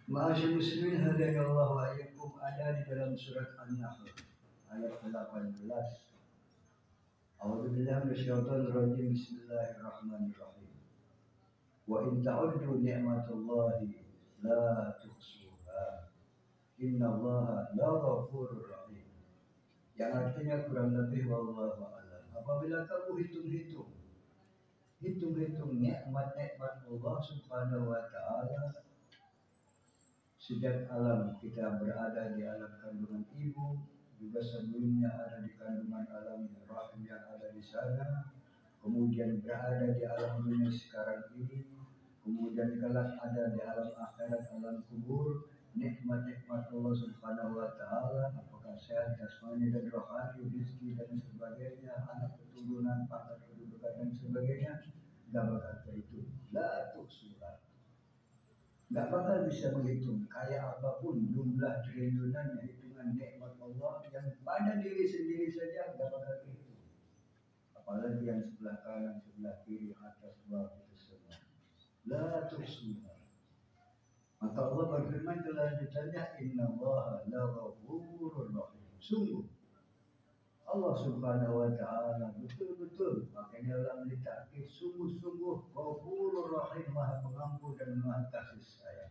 Ma'asyil muslimin hadayallahu wa iyyakum, ada di dalam surat An-Nahl ayat 18. A'udzubillahi minasyaitonir rajim. Bismillahirrahmanirrahim. Wa in ta'uddu ni'matallahi la tuhsuha. Innallaha laghafurur rahim. Yang artinya kurang lebih wallahu a'lam. Apabila kamu hitung-hitung nikmat-nikmat Allah Subhanahu wa taala, sejak alam kita berada di alam kandungan ibu, juga sebelumnya ada di kandungan alam rahim yang ada di sana, kemudian berada di alam dunia sekarang ini, kemudian kelak ada di alam akhirat, alam kubur. Nikmat-nikmat Allah Subhanahu wa taala, apakah sehat jasmani dan rohani, rezeki dan sebagainya, anak keturunan, pangkat kedudukan dan sebagainya, gak bakal terhitung. La tuhsuha. Gak bakal bisa menghitung. Kayak apapun jumlah trilionannya hitungan nikmat Allah yang pada diri sendiri saja gak bakal terhitung. Apalagi yang sebelah kanan, sebelah kiri, atas, bawah, itu semua. La tuhsuha. Maka Allah berfirman kelanjutannya, innallaha laghafurur rahim. Sungguh Allah Subhanahu wa taala betul-betul, makanya Allah melitakir sungguh-sungguh Ghafurur Rahim, Maha Pengampun dan Maha Kasih Sayang.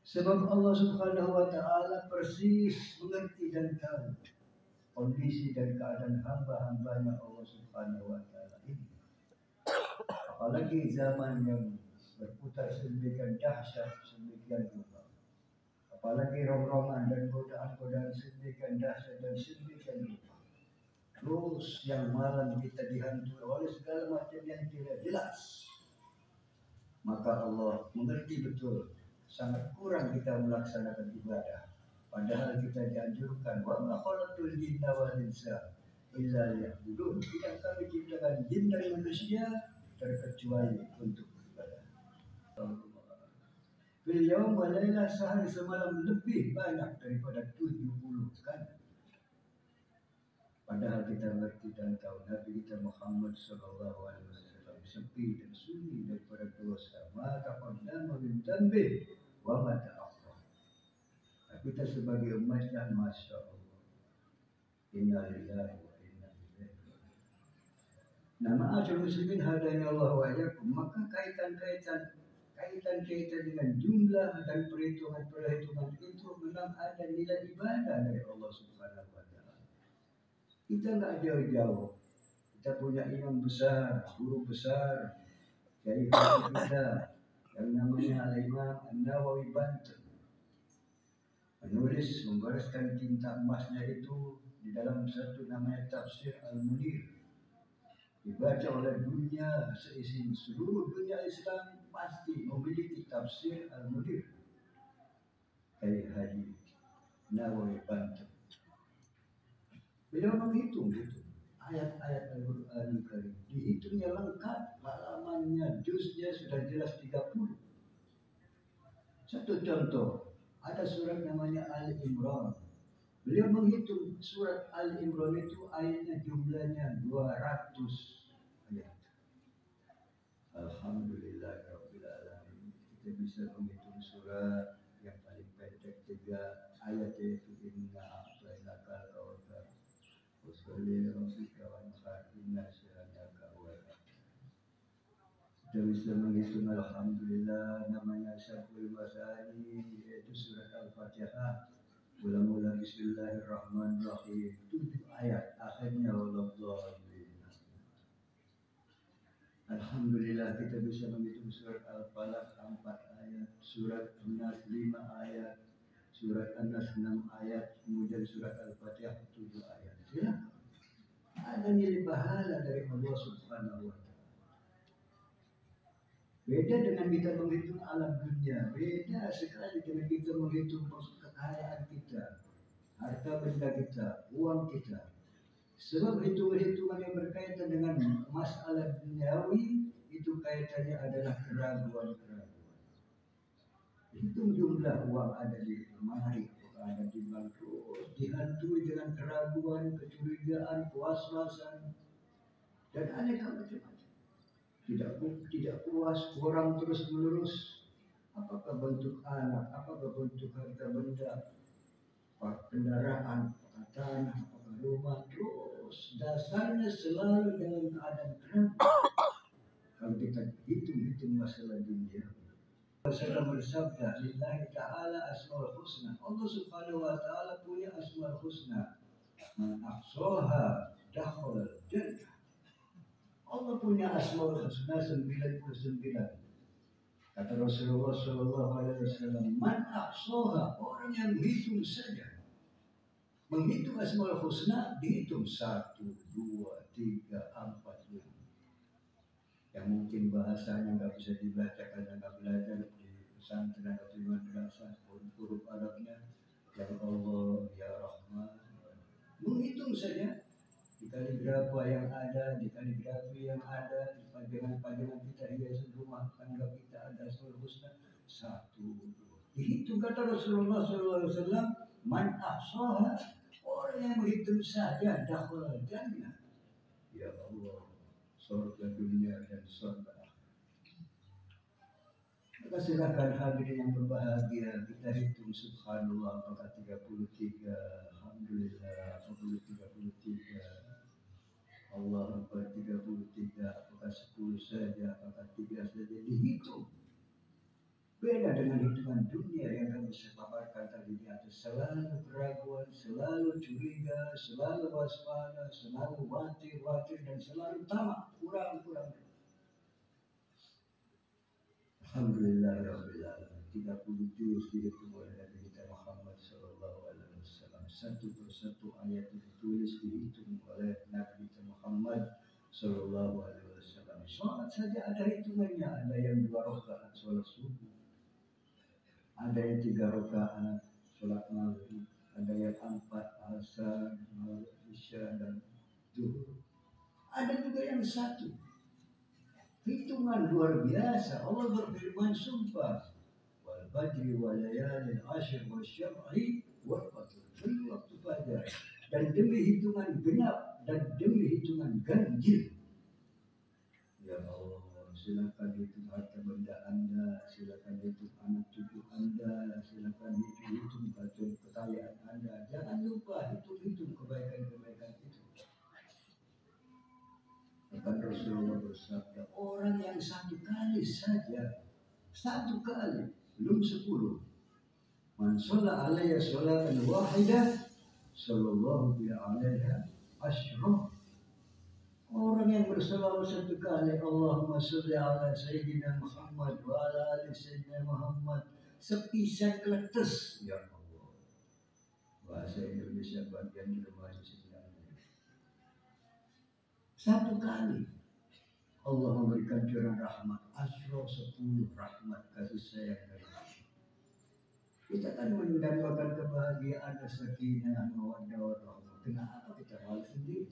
Sebab Allah Subhanahu wa taala persis mengerti dan tahu kondisi dan keadaan hamba-hambanya Allah Subhanahu wa taala ini. Apalagi zaman yang berputar sedemikian dahsyat, sedemikian rupa. Apalagi rong-rongan dan godaan-godaan sedemikian dahsyat dan sedemikian rupa. Terus yang malam kita dihantui oleh segala macam yang tidak jelas. Maka Allah mengerti betul, sangat kurang kita melaksanakan ibadah. Padahal kita dianjurkan, wa ma khalaqtul jinna wal insa illa liya'budun. Tidak kami ciptakan jin dan manusia terkecuali untuk ibadah. Bil yaum wa lailah, sehari semalam lebih banyak daripada 70 kali. Padahal kita ngerti dan tahu Nabi kita Muhammad sallallahu alaihi wasallam sepi dan sunyi daripada dosa, maka qadama min dzambi wa ma ta'akhkhar. Kita sebagai umatnya, masya Allah, inna lillahi wa inna ilaihi raji'un. Nah, ma'asyil muslimin hadayallahu wa iyyakum, maka kaitan dengan jumlah dan perhitungan itu memang ada nilai ibadah dari Allah Subhanahu wa taala. Kita nggak jauh-jauh. Kita punya imam besar, guru besar, dari kita yang namanya Al-Imam An-Nawawi Banten, menulis, membariskan tinta emasnya itu di dalam satu namanya Tafsir Al-Munir. Dibaca oleh dunia seisi, seluruh dunia Islam pasti memiliki Tafsir Al-Munir kayak Haji Nawawi Banten. Beliau menghitung gitu ayat-ayat Al-Quran Karim, dihitungnya lengkap, halamannya, juznya sudah jelas 30. Satu contoh, ada surat namanya Al-Imran. Beliau menghitung surat Al-Imran itu ayatnya jumlahnya 200 ayat. Alhamdulillahirabbil alamin. Kita bisa menghitung surat yang paling pendek 3 ayat, yaitu inna a'tainakal kautsar washolli rabbika wanhar inna syani'aka huwal abtar. Kita bisa menghitung alhamdulillah, namanya Syarhul Masani, yaitu surat Al-Fatihah. Mula-mula bismillahirrahmanirrahim, 7 ayat, akhirnya waladhdallin. Alhamdulillah kita bisa menghitung surat Al-Falaq 4 ayat, surat An-Nas 5 ayat, surat An-Nas 6 ayat, kemudian surat Al-Fatihah 7 ayat. Ya, ada nilai pahala dari Allah Subhanahu wa taala. Beda dengan kita menghitung alam dunia, beda sekali dengan kita menghitung kekayaan kita, harta benda kita, uang kita. Sebab hitungan-hitungan yang berkaitan dengan masalah duniawi itu kaitannya adalah keraguan-keraguan. Hitung jumlah uang ada di lemari, ada di bank, terus dihantui dengan keraguan, kecurigaan, was-wasan, dan aneka macam-macam. Tidak puas, kurang terus-menerus. Apakah bentuk anak, apakah bentuk harta benda, kendaraan, tanah, apakah rumah, terus dasarnya selalu dalam keadaan terang. Kalau kita hitung masalah dunia, Rasulullah bersabda, Lillahi ta'ala asma'ul husna. Allah subhanahu wa ta'ala punya asma'ul husna. Man ahsaha dakhala jannah. Allah punya asma'ul husna 99. Kata Rasulullah sallallahu alaihi wasallam, man ahsaha, orang yang menghitung saja. Menghitung asma'ul husna dihitung 1, 2, 3, 4, 5. Yang mungkin bahasanya nggak bisa dibaca karena nggak belajar di pesantren atau di madrasah, huruf Arabnya ya Allah, ya Rahman. Menghitung saja dikali berapa yang ada, dikali berapa yang ada, di pajangan-pajangan kita hias rumah tangga kita ada asmaul husna 1, 2. Dihitung kata Rasulullah SAW, man ahsaha, orang yang menghitung saja dakhala jannah. Ya Allah, surga dunia dan surga. Maka silakan hadirin yang berbahagia, kita hitung subhanallah apakah 33, alhamdulillah apakah 33, Allah apakah 33, apakah 10 saja, apakah 3 saja, dihitung. Beda dengan hitungan dunia yang kami paparkan tadi di atas. Selalu keraguan, selalu curiga, selalu waspada, selalu khawatir dan selalu tamak, kurang. Alhamdulillah Rabbil Alamin. 30 juz dihitung oleh Nabi kita Muhammad sallallahu alaihi wasallam. Satu persatu ayat itu ditulis dihitung oleh Nabi kita Muhammad sallallahu alaihi wasallam. Salat saja ada hitungannya, ada yang 2 rakaat salat subuh. Ada yang 3 rakaat salat maghrib, ada yang 4 asar, isya dan zuhur. Ada juga yang 1. Hitungan luar biasa. Allah berfirman, sumpah wal fajri wal layalin ashr wasyaf'i wal qadr, demi waktu fajar dan demi hitungan genap dan demi hitungan ganjil. Ya Allah, silakan hitung harta benda Anda, silakan hitung anak cucu Anda, silakan hitung kekayaan Anda. Jangan lupa hitung kebaikan-kebaikan itu. Bahkan Rasulullah bersabda, orang yang 1 kali saja, 1 kali, belum 10. Man sholla alaiya sholatan wahidah, sallallahu alaiha asyra. Orang yang bersalawat 1 kali, Allahumma sholli ala Sayyidina Muhammad wa ala ali Sayyidina Muhammad, sepisan keletes. Ya Allah. Bahasa Indonesia bagian Jerman sebenarnya. 1 kali. Allah memberikan curah rahmat, asyra 10 rahmat kasih sayang dari Allah. Kita kan mendapatkan kebahagiaan, sakinah, mawaddah warahmah. Kenapa kita malu sendiri?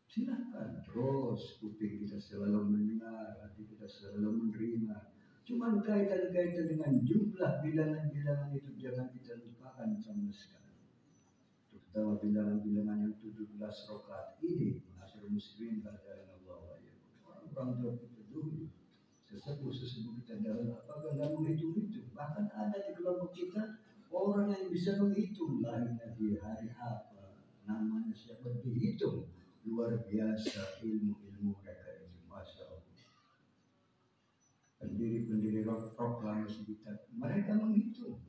Silakan terus, kuping kita selalu mendengar, hati kita selalu menerima. Cuman kaitan-kaitan dengan jumlah bilangan-bilangan itu jangan kita lupakan sama sekali. Terutama bilangan-bilangan yang 17 rakaat ini, masyarakat muslimin pada orang tua kita dulu, sesepuh kita dalam apakah nggak menghitung-hitung. Bahkan ada di kelompok kita orang yang bisa menghitung lahirnya di hari apa, namanya siapa, dihitung. Luar biasa ilmu mereka ini, masya Allah. Pendiri proklamasi kita, mereka menghitung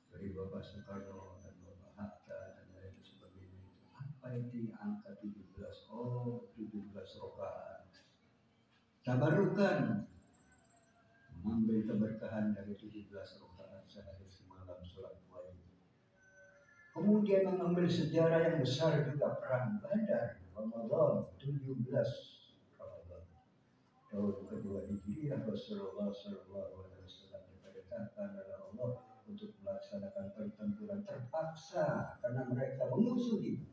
dari Bapak Soekarno dan Bapak Hatta dan lain sebagainya. Apa itu angka 17? Oh, 17 rakaat. Tabarukan, mengambil keberkahan dari 17 rakaat sehari semalam sholat wajib. Kemudian mengambil sejarah yang besar juga perang Badar, Ramadan 17 Ramadan tahun kedua Hijriah. Rasulullah sallallahu alaihi wasallam diperintahkan oleh Allah untuk melaksanakan pertempuran terpaksa karena mereka memusuhi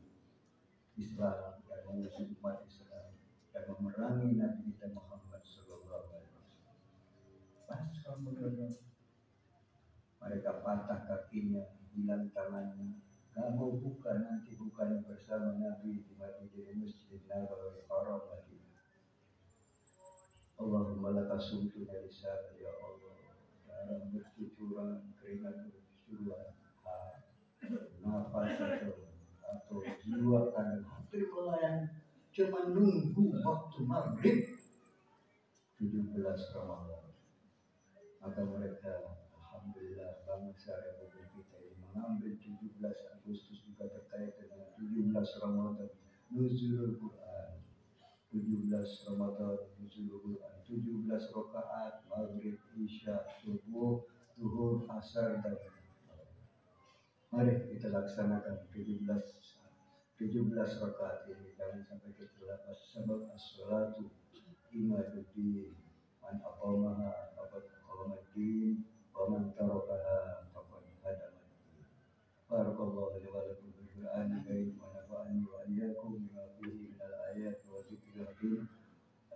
Islam dan memusuhi umat Islam dan memerangi Nabi kita Muhammad sallallahu alaihi wasallam. Pasca mereka patah kakinya, hilang tangannya. Kamu nanti bukan bersama Nabi di Masjid Nabawi Haram lagi. Allahumma laka sumtu dari sana ya Allah. Darah bercucuran, keringat bercucuran, nafas atau jiwa kadang terima yang cuma nunggu waktu maghrib 17 Ramadan. Maka mereka alhamdulillah bangsa Republik kita ini mengambil 17 Agustus juga terkait dengan 17 Ramadan nuzulul Quran. 17 Ramadan nuzulul Quran, 17 rakaat maghrib, isya, subuh, zuhur, asar dan mari kita laksanakan 17 rakaat ini. Jangan sampai kita lepas sebab as-salatu imaduddin man aqamaha faqad aqamaddin wa man tarakaha faqad hadamaddin. Barakallahu li wa lakum bil Qur'anil karim wa nafa'ani wa iyyakum bima fihi minal ayati wa dzikril hakim.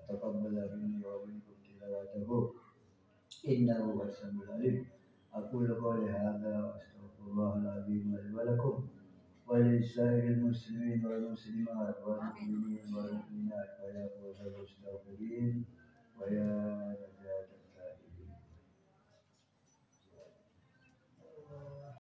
Taqabbala minni wa minkum tilawatahu innahu was-sami'ul 'alim. Aqulu qawli hadza wa astaghfirullahal 'azim li wa lakum ولسائر المسلمين والمسلمات والمؤمنين والمؤمنات ويا فوز المستغفرين ويا